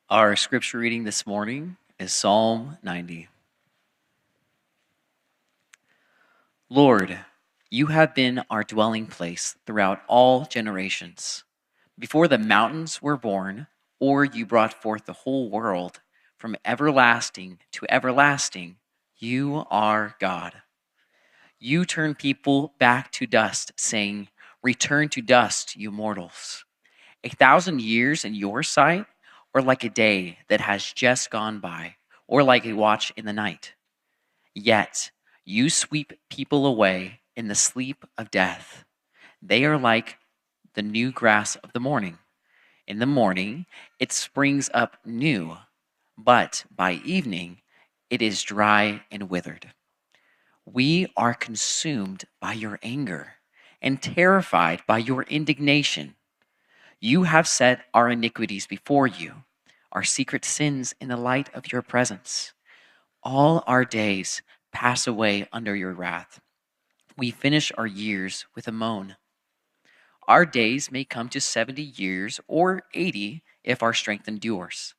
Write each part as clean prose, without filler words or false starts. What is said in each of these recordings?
Our scripture reading this morning is Psalm 90. Lord, you have been our dwelling place throughout all generations. Before the mountains were born, or you brought forth the whole world, from everlasting to everlasting, you are God. You turn people back to dust, saying, "Return to dust, you mortals." 1,000 years in your sight, or like a day that has just gone by, or like a watch in the night. Yet you sweep people away in the sleep of death. They are like the new grass of the morning. In the morning it springs up new, but by evening it is dry and withered. We are consumed by your anger and terrified by your indignation. You have set our iniquities before you, our secret sins in the light of your presence. All our days pass away under your wrath. We finish our years with a moan. Our days may come to 70 years or 80 if our strength endures.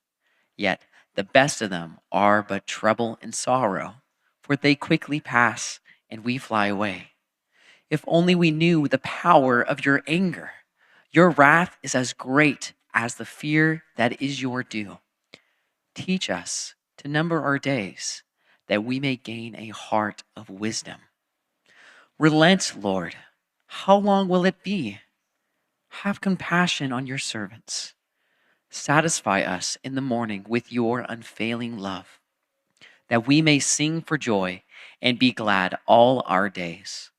Yet the best of them are but trouble and sorrow, for they quickly pass and we fly away. If only we knew the power of your anger. Your wrath is as great as the fear that is your due. Teach us to number our days, that we may gain a heart of wisdom. Relent, Lord. How long will it be? Have compassion on your servants. Satisfy us in the morning with your unfailing love, that we may sing for joy and be glad all our days.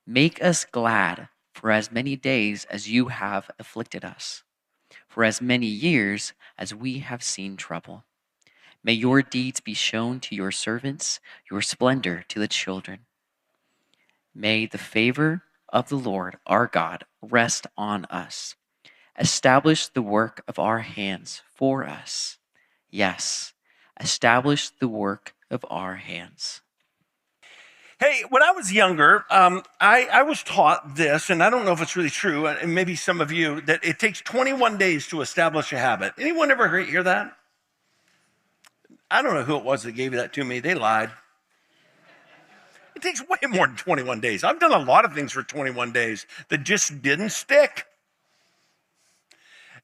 Make us glad for as many days as you have afflicted us, for as many years as we have seen trouble. May your deeds be shown to your servants, your splendor to the children. May the favor of the Lord our God rest on us. Establish the work of our hands for us. Yes, establish the work of our hands. Hey, when I was younger, I was taught this, and I don't know if it's really true, and maybe some of you, that it takes 21 days to establish a habit. Anyone ever hear that? I don't know who it was that gave that to me. They lied. It takes way more than 21 days. I've done a lot of things for 21 days that just didn't stick.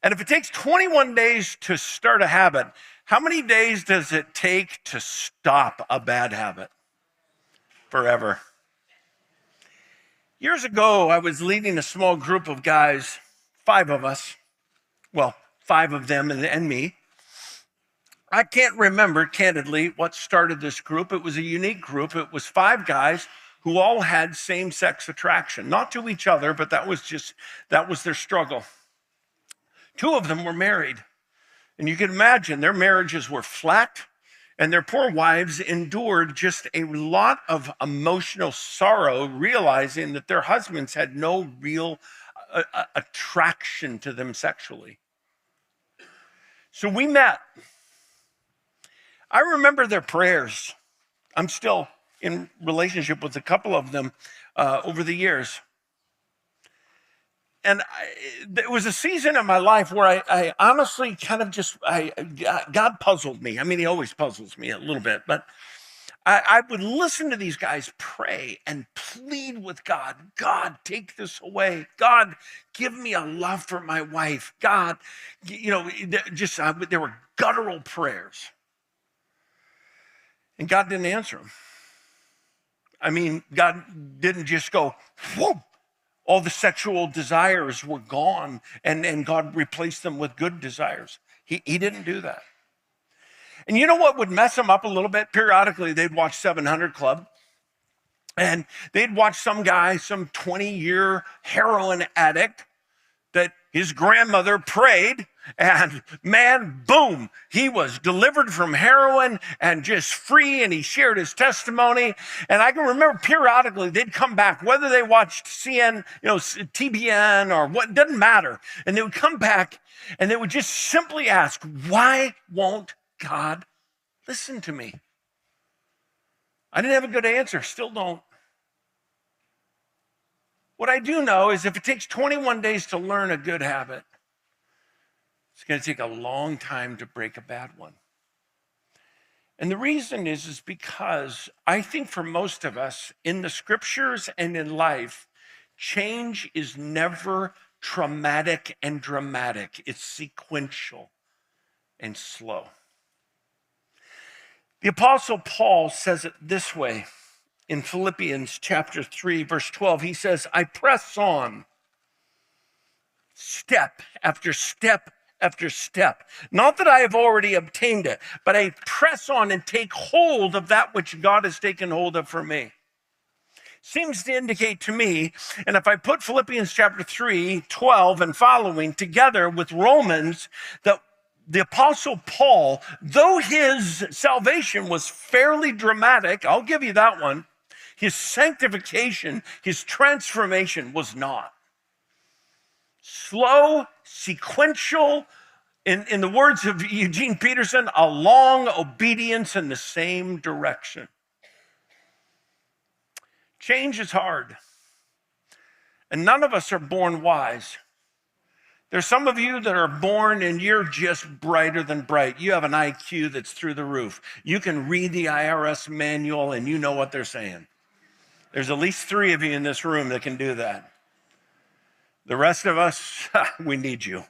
And if it takes 21 days to start a habit, how many days does it take to stop a bad habit? Forever. Years ago, I was leading a small group of guys, 5 of us, well, 5 of them and me. I can't remember, candidly, what started this group. It was a unique group. It was 5 guys who all had same-sex attraction, not to each other, but that was their struggle. 2 of them were married, and you can imagine their marriages were flat, and their poor wives endured just a lot of emotional sorrow, realizing that their husbands had no real attraction to them sexually. So we met. I remember their prayers. I'm still in relationship with a couple of them over the years. And it was a season in my life where I honestly kind of God puzzled me. I mean, he always puzzles me a little bit, but I would listen to these guys pray and plead with God. God, take this away. God, give me a love for my wife. God, there were guttural prayers. And God didn't answer them. I mean, God didn't just go, whoop. All the sexual desires were gone, and God replaced them with good desires. He didn't do that. And you know what would mess them up a little bit? Periodically, they'd watch 700 Club, and they'd watch some guy, some 20-year heroin addict, that his grandmother prayed, and man, boom, he was delivered from heroin and just free, and he shared his testimony. And I can remember periodically they'd come back, whether they watched TBN or what, doesn't matter. And they would come back and they would just simply ask, why won't God listen to me? I didn't have a good answer, still don't. What I do know is if it takes 21 days to learn a good habit, It's going to take a long time to break a bad one. And the reason is because I think for most of us in the scriptures and in life, change is never traumatic and dramatic. It's sequential and slow. The Apostle Paul says it this way in Philippians chapter 3, verse 12. He says, I press on step after step after step. Not that I have already obtained it, but I press on and take hold of that which God has taken hold of for me. Seems to indicate to me, and if I put Philippians chapter 3, 12 and following together with Romans, that the Apostle Paul, though his salvation was fairly dramatic, I'll give you that one, his sanctification, his transformation was not. Slow, sequential, in the words of Eugene Peterson, a long obedience in the same direction. Change is hard, and none of us are born wise. There's some of you that are born and you're just brighter than bright. You have an IQ that's through the roof. You can read the IRS manual and you know what they're saying. There's at least 3 of you in this room that can do that. The rest of us, we need you.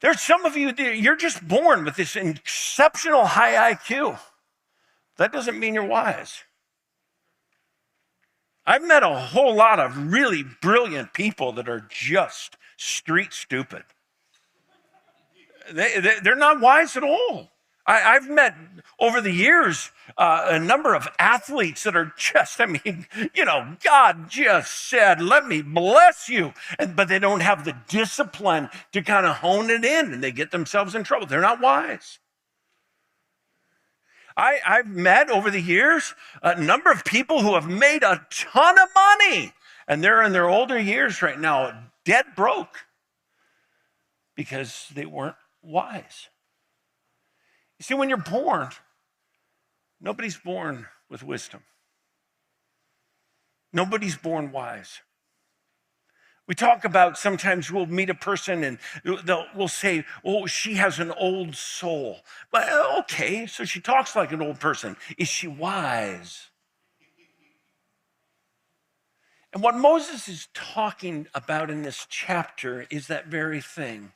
There's some of you, you're just born with this exceptional high IQ. That doesn't mean you're wise. I've met a whole lot of really brilliant people that are just street stupid. They're not wise at all. I've met over the years a number of athletes that are just, God just said, let me bless you. But they don't have the discipline to kind of hone it in, and they get themselves in trouble. They're not wise. I've met over the years a number of people who have made a ton of money, and they're in their older years right now, dead broke, because they weren't wise. You see, when you're born, nobody's born with wisdom. Nobody's born wise. We talk about, sometimes we'll meet a person and we'll say, oh, she has an old soul. Well, okay, so she talks like an old person. Is she wise? And what Moses is talking about in this chapter is that very thing.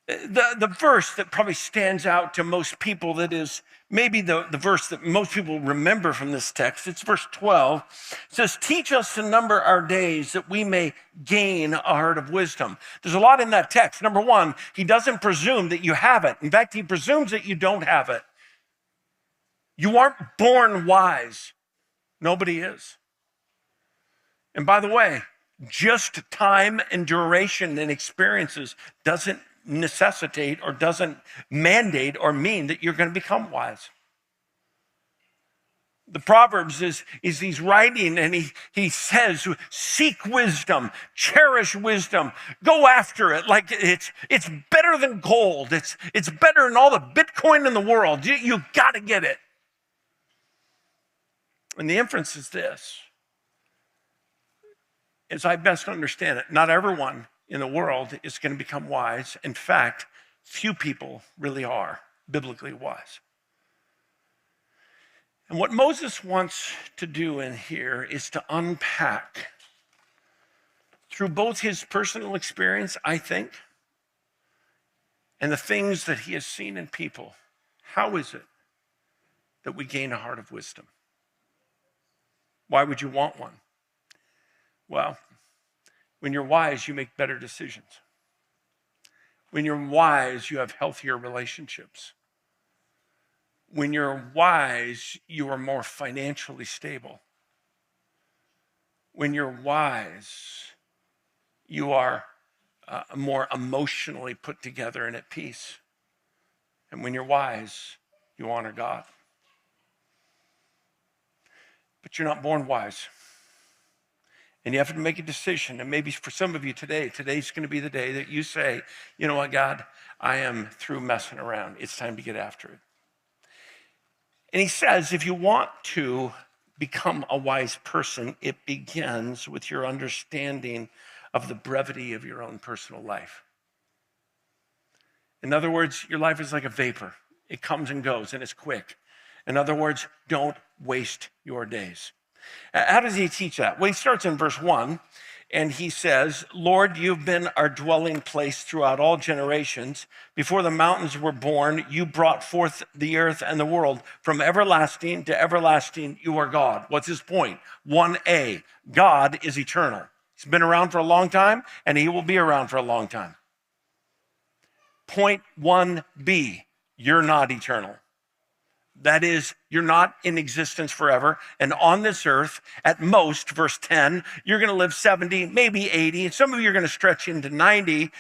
The verse that probably stands out to most people, that is maybe the verse that most people remember from this text, it's verse 12. It says, teach us to number our days that we may gain a heart of wisdom. There's a lot in that text. Number one, he doesn't presume that you have it. In fact, he presumes that you don't have it. You aren't born wise. Nobody is. And by the way, just time and duration and experiences doesn't necessitate or doesn't mandate or mean that you're going to become wise. The Proverbs is he's writing, and he says, seek wisdom, cherish wisdom, go after it like it's better than gold. It's better than all the Bitcoin in the world. You got to get it. And the inference is this, as I best understand it, not everyone in the world is going to become wise. In fact, few people really are biblically wise. And what Moses wants to do in here is to unpack, through both his personal experience, I think, and the things that he has seen in people, how is it that we gain a heart of wisdom? Why would you want one? Well, when you're wise, you make better decisions. When you're wise, you have healthier relationships. When you're wise, you are more financially stable. When you're wise, you are more emotionally put together and at peace. And when you're wise, you honor God. But you're not born wise. And you have to make a decision. And maybe for some of you today's going to be the day that you say, you know what, God, I am through messing around. It's time to get after it. And he says, if you want to become a wise person, it begins with your understanding of the brevity of your own personal life. In other words, your life is like a vapor. It comes and goes, and it's quick. In other words, don't waste your days. How does he teach that? Well, he starts in verse 1, and he says, Lord, you've been our dwelling place throughout all generations. Before the mountains were born, you brought forth the earth and the world. From everlasting to everlasting, you are God. What's his point? 1A, God is eternal. He's been around for a long time, and he will be around for a long time. Point 1B, you're not eternal. That is, you're not in existence forever. And on this earth, at most, verse 10, you're going to live 70, maybe 80. And some of you are going to stretch into 90.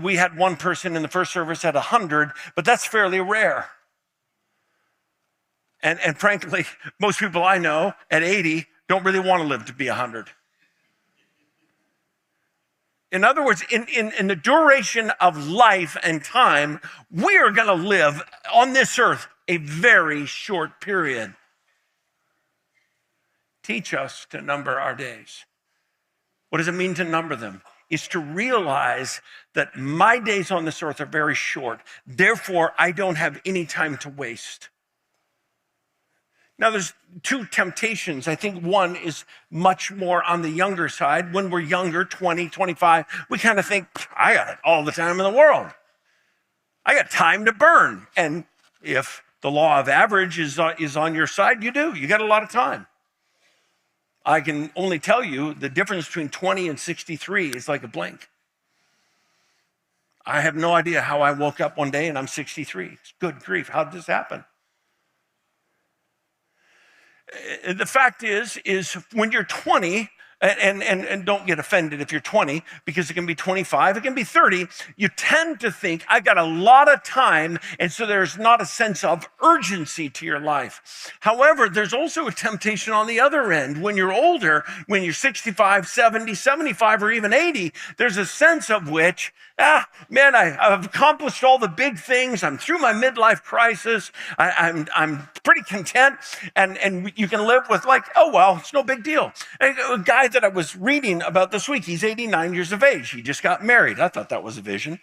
We had one person in the first service at 100, but that's fairly rare. And frankly, most people I know at 80 don't really want to live to be 100. In other words, in the duration of life and time, we are going to live on this earth a very short period. Teach us to number our days. What does it mean to number them? It's to realize that my days on this earth are very short. Therefore, I don't have any time to waste. Now, there's two temptations. I think one is much more on the younger side. When we're younger, 20, 25, we kind of think, I got all the time in the world. I got time to burn. And if the law of average is on your side, you do. You got a lot of time. I can only tell you the difference between 20 and 63 is like a blink. I have no idea how I woke up one day and I'm 63. Good grief, how did this happen? The fact is when you're 20, and don't get offended if you're 20, because it can be 25, it can be 30, you tend to think, I've got a lot of time, and so there's not a sense of urgency to your life. However, there's also a temptation on the other end. When you're older, when you're 65, 70, 75, or even 80, there's a sense of which, man, I've accomplished all the big things. I'm through my midlife crisis. I'm pretty content, and you can live with like, oh, well, it's no big deal. A guy that I was reading about this week, he's 89 years of age. He just got married. I thought that was a vision.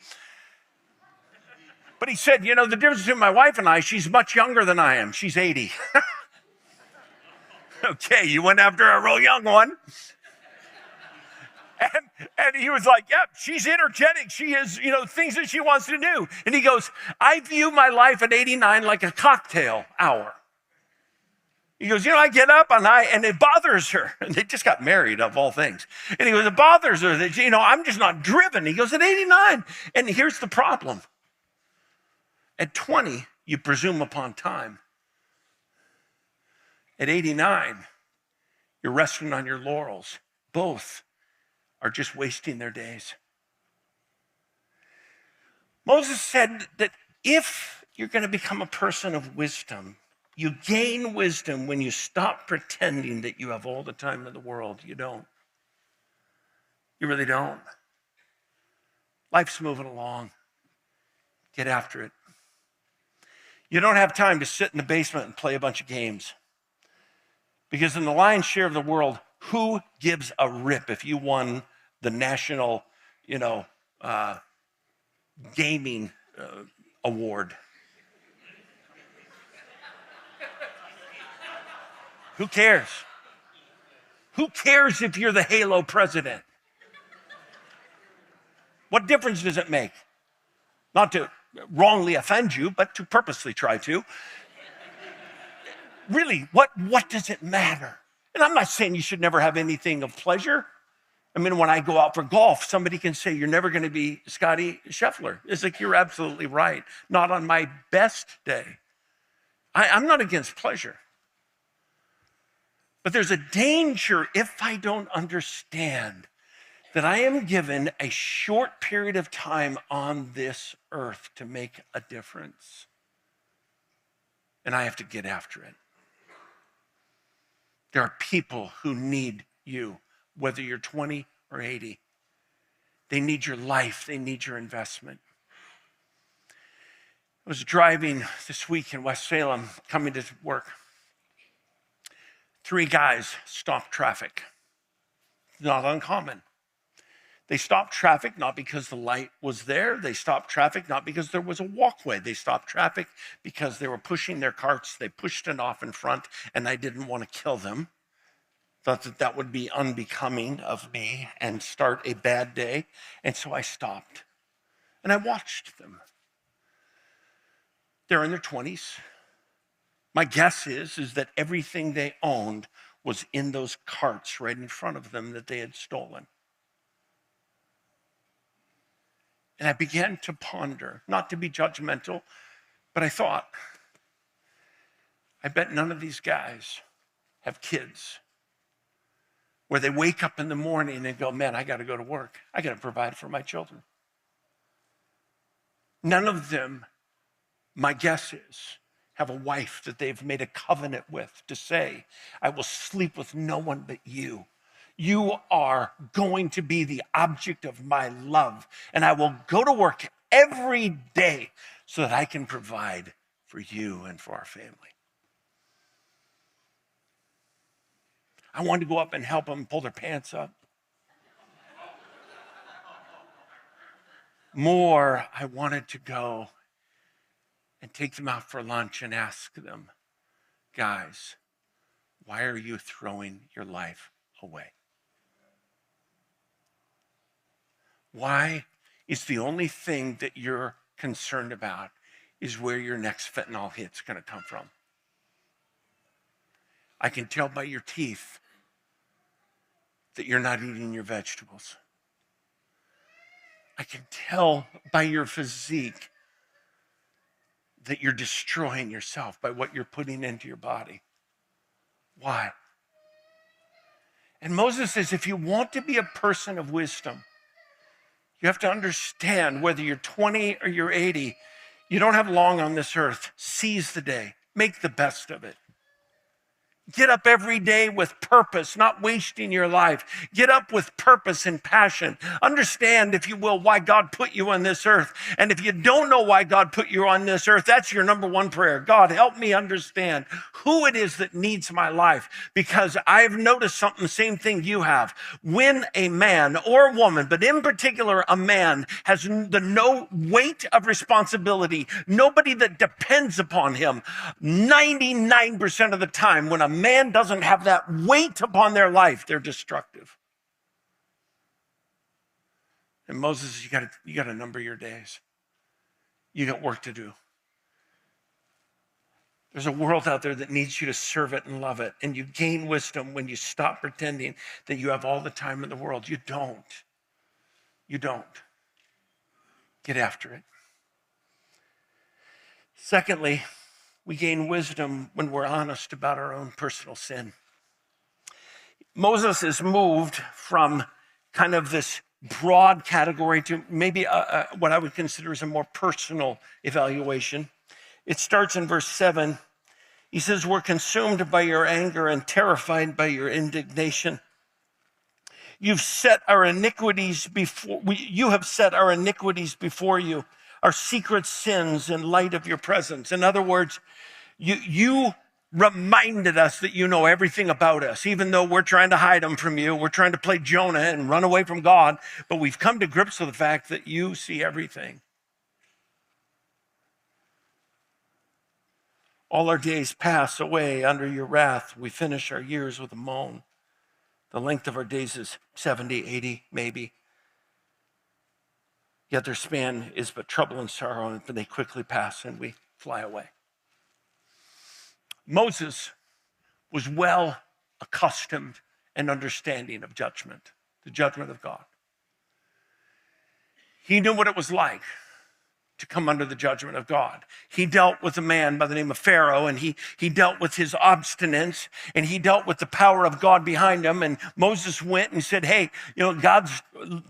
But he said, the difference between my wife and I, she's much younger than I am. She's 80. Okay, you went after a real young one. And he was like, yep, she's energetic. She has, things that she wants to do. And he goes, I view my life at 89 like a cocktail hour. He goes, I get up and it bothers her. And they just got married, of all things. And he goes, it bothers her that, I'm just not driven. He goes, at 89. And here's the problem. At 20, you presume upon time. At 89, you're resting on your laurels. Both are just wasting their days. Moses said that if you're going to become a person of wisdom, you gain wisdom when you stop pretending that you have all the time in the world. You don't. You really don't. Life's moving along. Get after it. You don't have time to sit in the basement and play a bunch of games. Because in the lion's share of the world, who gives a rip if you won the national, gaming award? Who cares? Who cares if you're the Halo president? What difference does it make? Not to wrongly offend you, but to purposely try to. Really, what does it matter? And I'm not saying you should never have anything of pleasure. I mean, when I go out for golf, somebody can say, you're never going to be Scotty Scheffler. It's like, you're absolutely right. Not on my best day. I'm not against pleasure. But there's a danger if I don't understand that I am given a short period of time on this earth to make a difference. And I have to get after it. There are people who need you, whether you're 20 or 80. They need your life. They need your investment. I was driving this week in West Salem, coming to work. 3 guys stopped traffic. Not uncommon. They stopped traffic not because the light was there. They stopped traffic not because there was a walkway. They stopped traffic because they were pushing their carts. They pushed it off in front, and I didn't want to kill them. Thought that that would be unbecoming of me and start a bad day. And so I stopped, and I watched them. They're in their 20s. My guess is that everything they owned was in those carts right in front of them that they had stolen. And I began to ponder, not to be judgmental, but I thought, I bet none of these guys have kids where they wake up in the morning and go, man, I got to go to work. I got to provide for my children. None of them, my guess is, have a wife that they've made a covenant with to say, I will sleep with no one but you. You are going to be the object of my love, and I will go to work every day so that I can provide for you and for our family. I wanted to go up and help them pull their pants up. More, I wanted to go and take them out for lunch and ask them, guys, why are you throwing your life away? Why is the only thing that you're concerned about is where your next fentanyl hit's going to come from? I can tell by your teeth that you're not eating your vegetables. I can tell by your physique that you're destroying yourself by what you're putting into your body. Why? And Moses says, if you want to be a person of wisdom, you have to understand whether you're 20 or you're 80, you don't have long on this earth. Seize the day. Make the best of it. Get up every day with purpose, not wasting your life. Get up with purpose and passion. Understand, if you will, why God put you on this earth. And if you don't know why God put you on this earth, that's your number one prayer. God, help me understand who it is that needs my life. Because I've noticed something, same thing you have. When a man or a woman, but in particular a man, has the no weight of responsibility, nobody that depends upon him, 99% of the time, when a man doesn't have that weight upon their life, they're destructive. And Moses, you got to number your days. You got work to do. There's a world out there that needs you to serve it and love it. And you gain wisdom when you stop pretending that you have all the time in the world. You don't. You don't. Get after it. Secondly, we gain wisdom when we're honest about our own personal sin. Moses is moved from kind of this broad category to maybe what I would consider as a more personal evaluation. It starts in verse 7. He says, we're consumed by your anger and terrified by your indignation. You have set our iniquities before you, our secret sins in light of your presence. In other words, you reminded us that you know everything about us, even though we're trying to hide them from you. We're trying to play Jonah and run away from God, but we've come to grips with the fact that you see everything. All our days pass away under your wrath. We finish our years with a moan. The length of our days is 70, 80, maybe. Yet their span is but trouble and sorrow, but they quickly pass and we fly away. Moses was well accustomed and understanding of judgment, the judgment of God. He knew what it was like to come under the judgment of God. He dealt with a man by the name of Pharaoh, and he dealt with his obstinance, and he dealt with the power of God behind him. And Moses went and said, hey, God's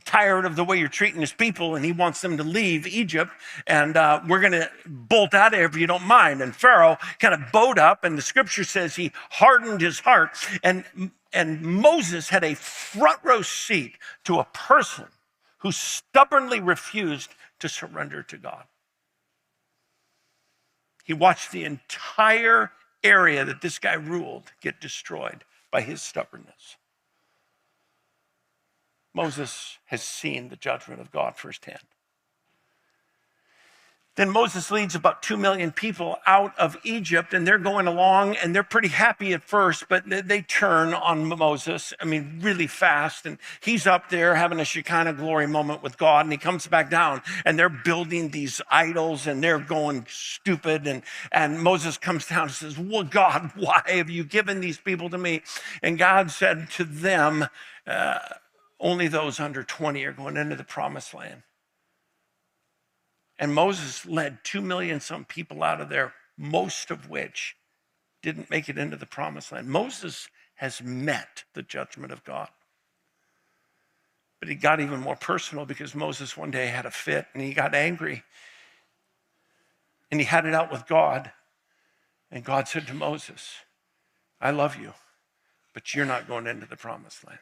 tired of the way you're treating his people, and he wants them to leave Egypt, and we're going to bolt out of here if you don't mind. And Pharaoh kind of bowed up, and the scripture says he hardened his heart. And Moses had a front row seat to a person who stubbornly refused to surrender to God. He watched the entire area that this guy ruled get destroyed by his stubbornness. Moses has seen the judgment of God firsthand. Then Moses leads about 2 million people out of Egypt, and they're going along, and they're pretty happy at first, but they turn on Moses, really fast. And he's up there having a Shekinah glory moment with God, and he comes back down, and they're building these idols, and they're going stupid. And Moses comes down and says, well, God, why have you given these people to me? And God said to them, only those under 20 are going into the promised land. And Moses led 2 million some people out of there, most of which didn't make it into the promised land. Moses has met the judgment of God. But he got even more personal because Moses one day had a fit and he got angry. And he had it out with God. And God said to Moses, I love you, but you're not going into the promised land.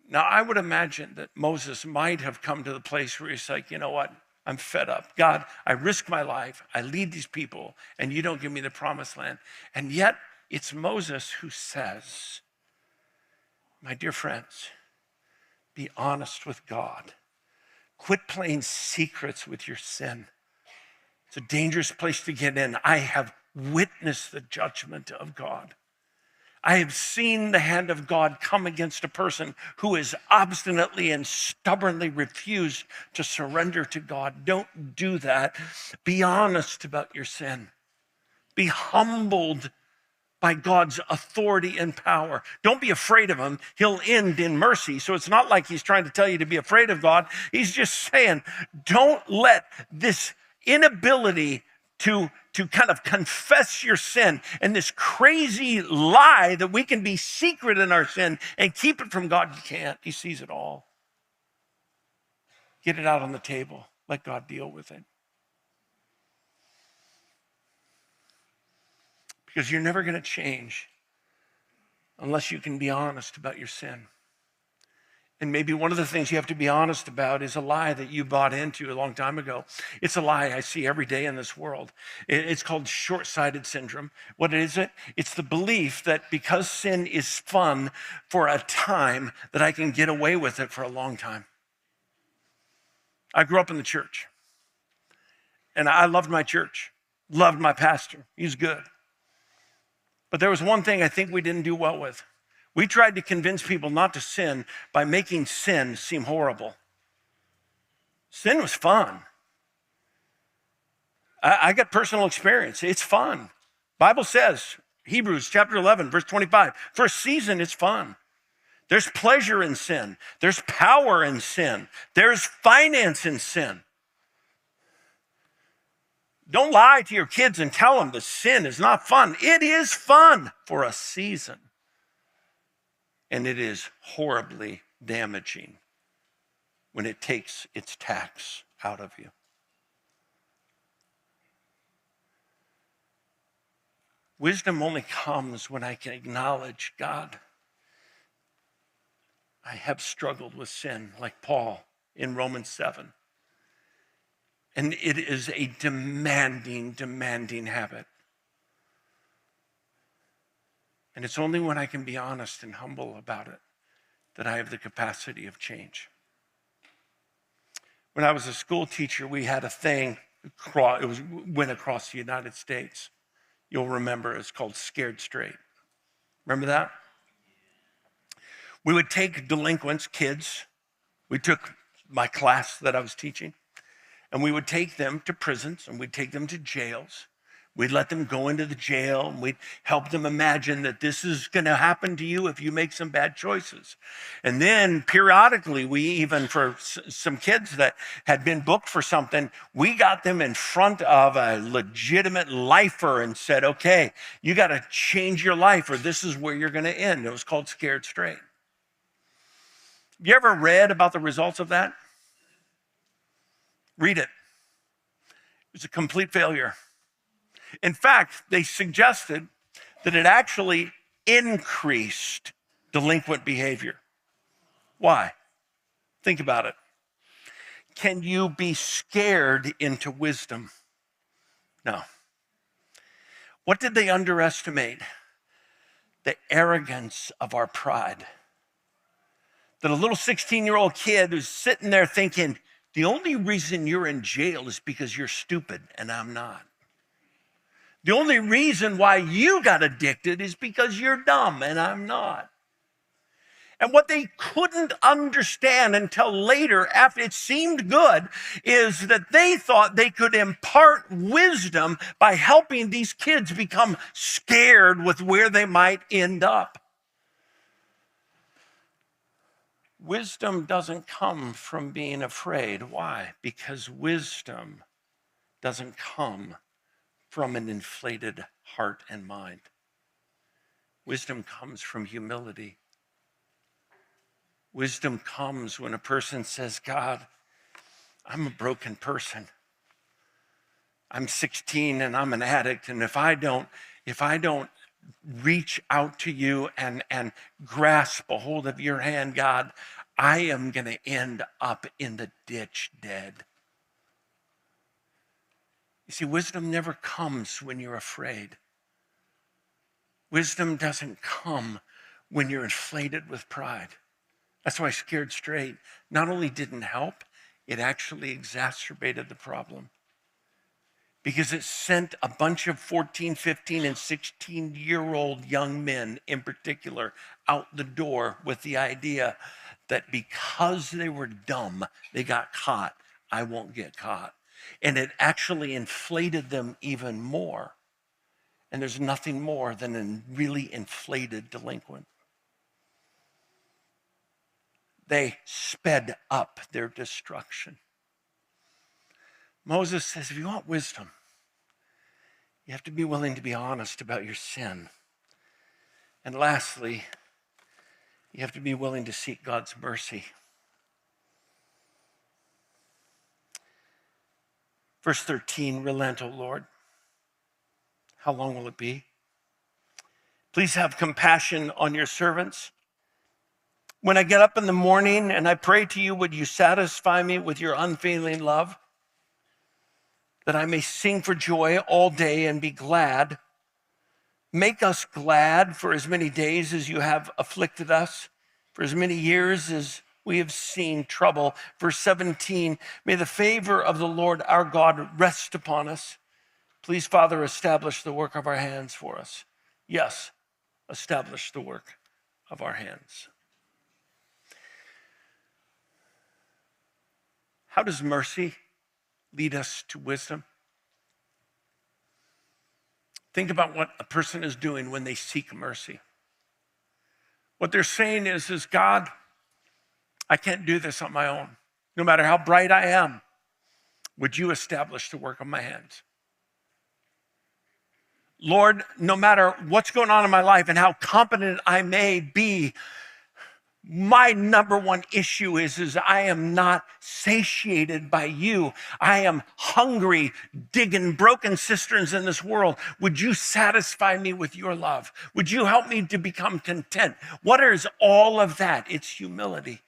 Now, I would imagine that Moses might have come to the place where he's like, you know what? I'm fed up. God, I risk my life. I lead these people, and you don't give me the promised land. And yet, it's Moses who says, my dear friends, be honest with God. Quit playing secrets with your sin. It's a dangerous place to get in. I have witnessed the judgment of God. I have seen the hand of God come against a person who has obstinately and stubbornly refused to surrender to God. Don't do that. Be honest about your sin. Be humbled by God's authority and power. Don't be afraid of him. He'll end in mercy. So it's not like he's trying to tell you to be afraid of God. He's just saying, don't let this inability to kind of confess your sin and this crazy lie that we can be secret in our sin and keep it from God. You can't. He sees it all. Get it out on the table. Let God deal with it. Because you're never going to change unless you can be honest about your sin. And maybe one of the things you have to be honest about is a lie that you bought into a long time ago. It's a lie I see every day in this world. It's called short-sighted syndrome. What is it? It's the belief that because sin is fun for a time, that I can get away with it for a long time. I grew up in the church, and I loved my church, loved my pastor. He's good. But there was one thing I think we didn't do well with. We tried to convince people not to sin by making sin seem horrible. Sin was fun. I got personal experience. It's fun. Bible says, Hebrews chapter 11, verse 25, for a season it's fun. There's pleasure in sin. There's power in sin. There's finance in sin. Don't lie to your kids and tell them that sin is not fun. It is fun for a season. And it is horribly damaging when it takes its tax out of you. Wisdom only comes when I can acknowledge, God, I have struggled with sin, like Paul in Romans 7. And it is a demanding habit. And it's only when I can be honest and humble about it that I have the capacity of change. When I was a school teacher, we had a thing, went across the United States. You'll remember it's called Scared Straight. Remember that? We would take delinquents, kids. We took my class that I was teaching, and we would take them to prisons, and we'd take them to jails. We'd let them go into the jail, and we'd help them imagine that this is going to happen to you if you make some bad choices. And then periodically, we even, for some kids that had been booked for something, we got them in front of a legitimate lifer and said, okay, you got to change your life or this is where you're going to end. It was called Scared Straight. You ever read about the results of that? Read it. It was a complete failure. In fact, they suggested that it actually increased delinquent behavior. Why? Think about it. Can you be scared into wisdom? No. What did they underestimate? the arrogance of our pride. That a little 16-year-old kid who's sitting there thinking, the only reason you're in jail is because you're stupid and I'm not. The only reason why you got addicted is because you're dumb and I'm not. And what they couldn't understand until later, after it seemed good, is that they thought they could impart wisdom by helping these kids become scared with where they might end up. Wisdom doesn't come from being afraid. Why? Because wisdom doesn't come from an inflated heart and mind. Wisdom comes from humility. Wisdom comes when a person says, God, I'm a broken person. I'm 16 and I'm an addict. And if I don't reach out to you and grasp a hold of your hand, God, I am going to end up in the ditch dead. You see, wisdom never comes when you're afraid. Wisdom doesn't come when you're inflated with pride. That's why Scared Straight not only didn't help, it actually exacerbated the problem. Because it sent a bunch of 14, 15, and 16-year-old young men in particular out the door with the idea that because they were dumb, they got caught. I won't get caught. And it actually inflated them even more. And there's nothing more than a really inflated delinquent. They sped up their destruction. Moses says, if you want wisdom, you have to be willing to be honest about your sin. And lastly, you have to be willing to seek God's mercy. Verse 13, relent, O Lord. How long will it be? Please have compassion on your servants. When I get up in the morning and I pray to you, would you satisfy me with your unfailing love, that I may sing for joy all day and be glad? Make us glad for as many days as you have afflicted us, for as many years as we have seen trouble. Verse 17, may the favor of the Lord our God rest upon us. Please, Father, establish the work of our hands for us. Yes, establish the work of our hands. How does mercy lead us to wisdom? Think about what a person is doing when they seek mercy. What they're saying is God, I can't do this on my own. No matter how bright I am, would you establish the work of my hands? Lord, no matter what's going on in my life and how competent I may be, my number one issue is I am not satiated by you. I am hungry, digging broken cisterns in this world. Would you satisfy me with your love? Would you help me to become content? What is all of that? It's humility.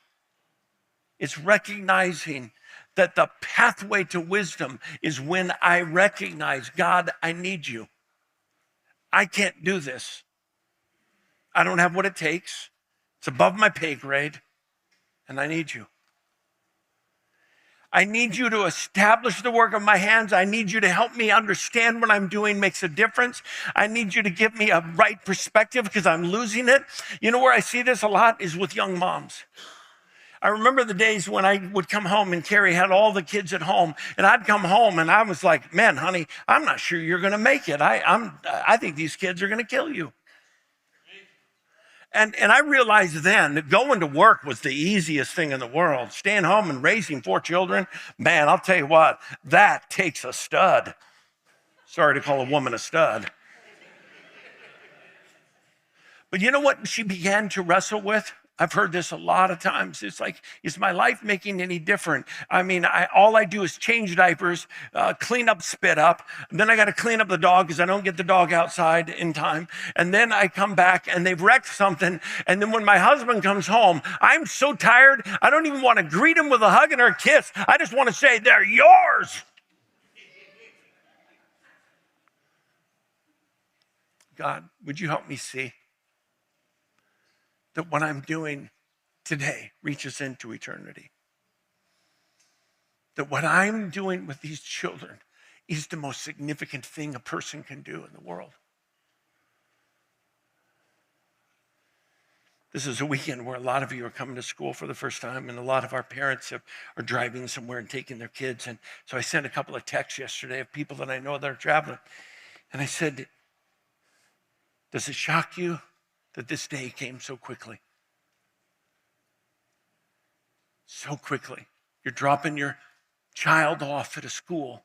It's recognizing that the pathway to wisdom is when I recognize, God, I need you. I can't do this. I don't have what it takes. It's above my pay grade, and I need you. I need you to establish the work of my hands. I need you to help me understand what I'm doing makes a difference. I need you to give me a right perspective because I'm losing it. You know where I see this a lot is with young moms. I remember the days when I would come home and Carrie had all the kids at home, and I'd come home and I was like, man, honey, I'm not sure you're going to make it. I think these kids are going to kill you. And I realized then that going to work was the easiest thing in the world. Staying home and raising 4 children, man, I'll tell you what, that takes a stud. Sorry to call a woman a stud. But you know what she began to wrestle with? I've heard this a lot of times. It's like, is my life making any different? I mean, all I do is change diapers, clean up, spit up. And then I got to clean up the dog because I don't get the dog outside in time. And then I come back and they've wrecked something. And then when my husband comes home, I'm so tired. I don't even want to greet him with a hug and a kiss. I just want to say, they're yours. God, would you help me see that what I'm doing today reaches into eternity. That what I'm doing with these children is the most significant thing a person can do in the world. This is a weekend where a lot of you are coming to school for the first time, and a lot of our parents are driving somewhere and taking their kids. And so I sent a couple of texts yesterday of people that I know that are traveling. And I said, does it shock you that this day came so quickly? So quickly. You're dropping your child off at a school,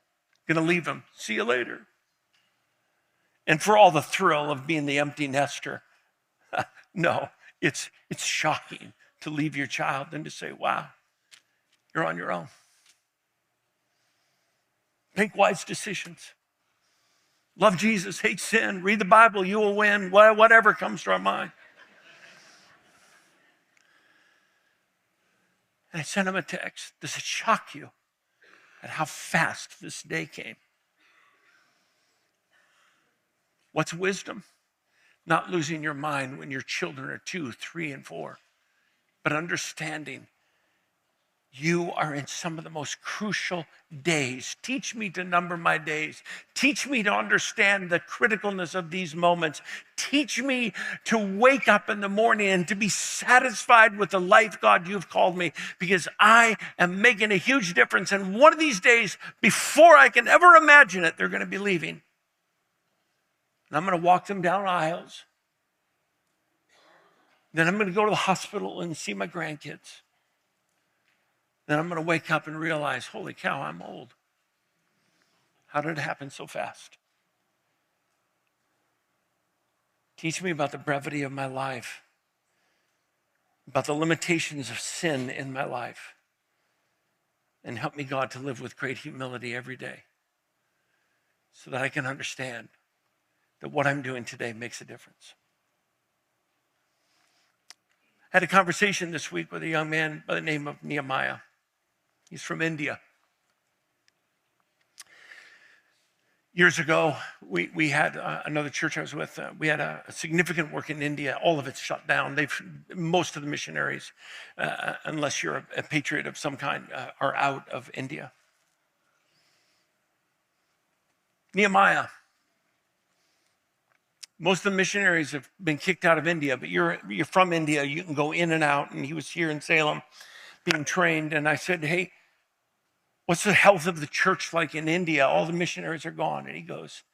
going to leave him. See you later. And for all the thrill of being the empty nester, no, it's shocking to leave your child and to say, wow, you're on your own. Make wise decisions. Love Jesus, hate sin, read the Bible, you will win, whatever comes to our mind. And I sent him a text. Does it shock you at how fast this day came? What's wisdom? Not losing your mind when your children are 2, 3, and 4, but understanding you are in some of the most crucial days. Teach me to number my days. Teach me to understand the criticalness of these moments. Teach me to wake up in the morning and to be satisfied with the life, God, you've called me, because I am making a huge difference. And one of these days, before I can ever imagine it, they're going to be leaving. And I'm going to walk them down aisles. Then I'm going to go to the hospital and see my grandkids. Then I'm going to wake up and realize, holy cow, I'm old. How did it happen so fast? Teach me about the brevity of my life, about the limitations of sin in my life, and help me, God, to live with great humility every day so that I can understand that what I'm doing today makes a difference. I had a conversation this week with a young man by the name of Nehemiah. He's from India. Years ago, we had another church I was with. We had a significant work in India. All of it's shut down. Most of the missionaries, unless you're a patriot of some kind, are out of India. Nehemiah. Most of the missionaries have been kicked out of India, but you're from India. You can go in and out. And he was here in Salem being trained. And I said, hey, what's the health of the church like in India? All the missionaries are gone. And he goes,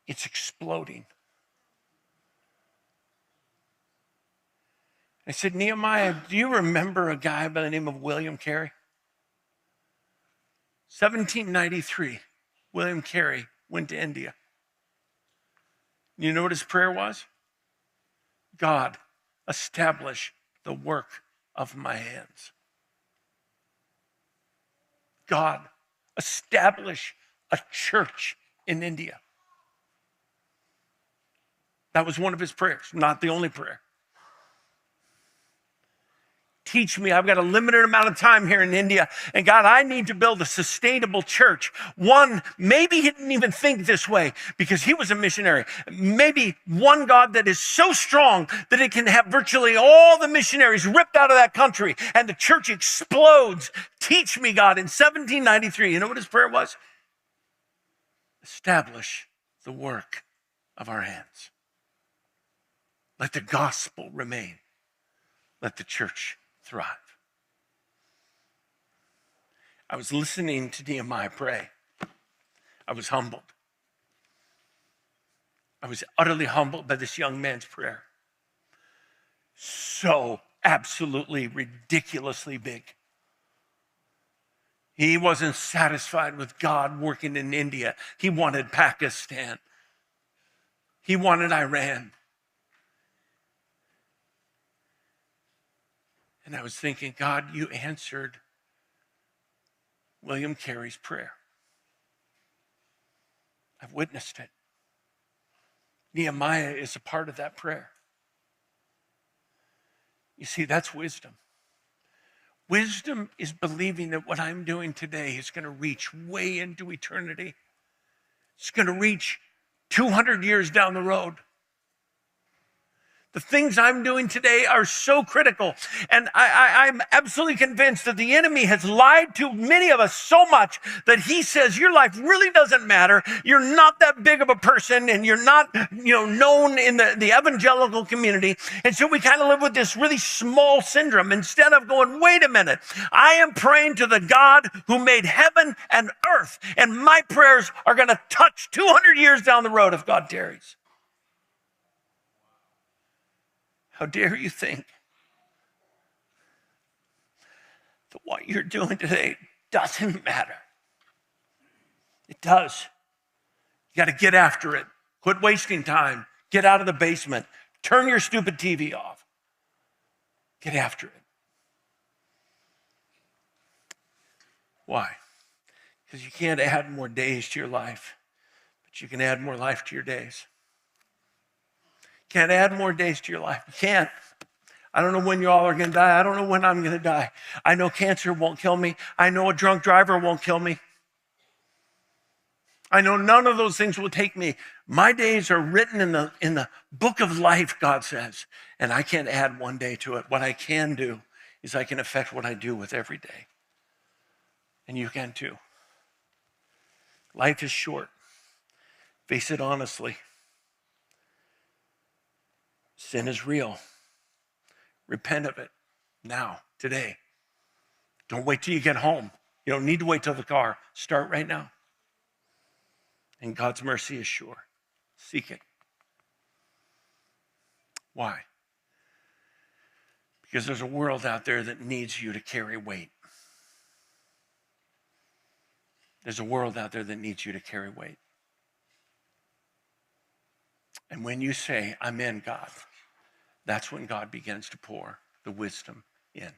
it's exploding. I said, Nehemiah, do you remember a guy by the name of William Carey? 1793, William Carey went to India. You know what his prayer was? God, establish the work of my hands. God, establish a church in India. That was one of his prayers, not the only prayer. Teach me, I've got a limited amount of time here in India, and God, I need to build a sustainable church. One, maybe he didn't even think this way because he was a missionary. Maybe one, God, that is so strong that it can have virtually all the missionaries ripped out of that country and the church explodes. Teach me, God, in 1793, you know what his prayer was? Establish the work of our hands. Let the gospel remain. Let the church thrive. I was listening to Nehemiah pray. I was humbled. I was utterly humbled by this young man's prayer. So absolutely ridiculously big. He wasn't satisfied with God working in India. He wanted Pakistan. He wanted Iran. And I was thinking, God, you answered William Carey's prayer. I've witnessed it. Nehemiah is a part of that prayer. You see, that's wisdom. Wisdom is believing that what I'm doing today is going to reach way into eternity. It's going to reach 200 years down the road. The things I'm doing today are so critical. And I'm absolutely convinced that the enemy has lied to many of us so much that he says your life really doesn't matter. You're not that big of a person, and you're not, known in the evangelical community. And so we kind of live with this really small syndrome instead of going, wait a minute, I am praying to the God who made heaven and earth, and my prayers are going to touch 200 years down the road if God tarries. How dare you think that what you're doing today doesn't matter? It does. You got to get after it. Quit wasting time. Get out of the basement. Turn your stupid TV off. Get after it. Why? Because you can't add more days to your life, but you can add more life to your days. Can't add more days to your life. You can't. I don't know when you all are going to die. I don't know when I'm going to die. I know cancer won't kill me. I know a drunk driver won't kill me. I know none of those things will take me. My days are written in the book of life, God says, and I can't add one day to it. What I can do is I can affect what I do with every day. And you can too. Life is short. Face it honestly. Sin is real. Repent of it now, today. Don't wait till you get home. You don't need to wait till the car. Start right now. And God's mercy is sure. Seek it. Why? Because there's a world out there that needs you to carry weight. There's a world out there that needs you to carry weight. And when you say, I'm in, God, that's when God begins to pour the wisdom in.